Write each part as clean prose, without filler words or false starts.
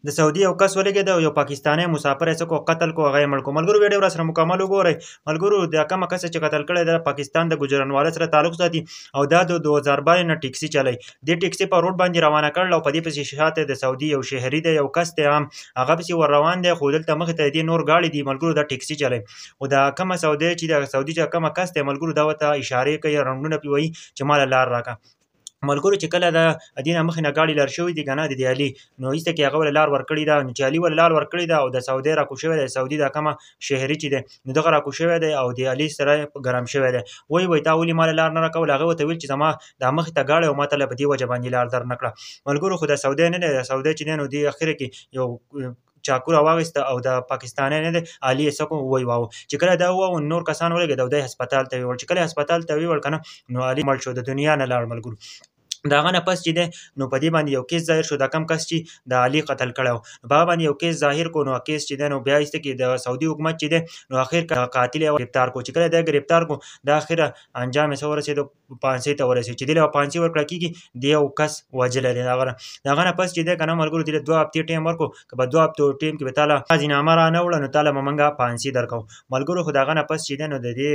د سعودي یو کس ولګېد او یو پاکستانی مسافر یې څه کو قتل کو هغه یې مړ کړو. ملګرو ویډیو راسره مکمل وګورئ. ملګرو دا کومه کس چې قتل کړی دی پاکستان د ګوجرانواله سره تعلق ساتي او دا د 2012 نه ټیکسي چلی. دې ټیکسي په روډ باندې روانه کړل او په دې پسې شاته د سعودي یو شهري دی یو کس دی هم هغه پسې ور روان دی خو دلته مخې ته دې نور ګاډي دي ملګرو دا ټیکسي چلی. او دا کومه سعودي چې کومه کس دی ملګرو دا ورته اشارې کوي رنګونه پې وایي چې ماله لار راکړه. ملګرو چې کله د دې نه مخکې نه ګاډي لار شوي دي که نه د علي نو ایسته کې هغه ولې لار ورکړې ده نو چې علي ولې لار ورکړې ده او د سعودي راکوز شوی دی سعودي دا کومه شهري چې دی نو دغه راکوز شوی دی او د علي سره ګرم شوی دی وایي تا ولې ماله لار نه راکول هغه ورته ویل چې زما دا مخې ته ګاډی او ما ته په دې وجه باندې لار در نه کړه. ملګرو خو د سعودي نه دی د سعودي چې دی نو دې اخره کې یو چاقو راواغېسته او د پاکستانی نه دی علي یې څه کو وایي واهه چې کله دا وواهه نور کسان ولګېد او دی هسپتال ته یوړ چې کله هسپتال ته ویوړ که نه نو علي مړ شو د دنیا نه لاړ. ملګرو د هغه نه پس چې دی نو په دې باندې یو کیس ظاهر شو دا کم کس چې د علي قتل کړی و نو په هغه باندې یو کیس ظاهر کو نو کیس چې دی نو بیا ایسته کې د سعودي حکومت چې دی نو اخر قاتل یې گرفتار کو چې کله دی گرفتار کو د اخره انجام یې څه ورسېدو پانسۍ ته ورسېد چې دې له پانسۍ ورکړه کېږي د یو کس وژلی دی. د هغه نه پس چې دی که نه ملګرو دې له 2 هفتې ټایم ورکړو که په 2 هفتو ټایم کې به تا له راضینامه را نه وړه نو تا له به موږ پانسۍ درکوو. ملګرو خو د هغه نه پس چې دی نو د دې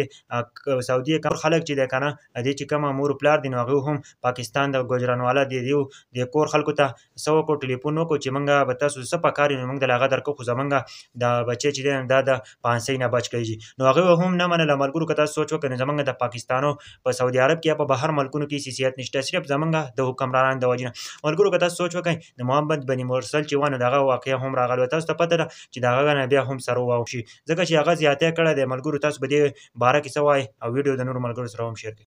سعودي خلک چې دی که نه دې چې کومه مور پلار دي نو هغوی هم پاکستان د ګوجرانواله د کور خلکو ته څه وکړو ټلیفون وکړو چې موږ به تاسو څه پکار وي نو موږ د هغه درکوو خو زموږ د بچی چې دی دا د پانسۍ نه بچ کیږي نو هغوی هم نه منله. ملګرو که تاسو سوچ وکړئ نو زموږ د پاکستانو په سعودي عرب کې یا په بهر ملکونو کې حیثیت نشته صرف زموږ د حکمرانانو د وجې نه. ملګرو که تاسو سوچ وکړئ د محمد بن مرسل چې و نو د هغه واقعه هم راغلې وه تاسو ته پته ده چې د هغه نه بیا هم سر وواوښي ځکه چې هغه زیاتی کړی دی. ملګرو تاسو په دې باره کې څه وایئ او ویډیو د نورو ملګرو سره هم شیر کړئ.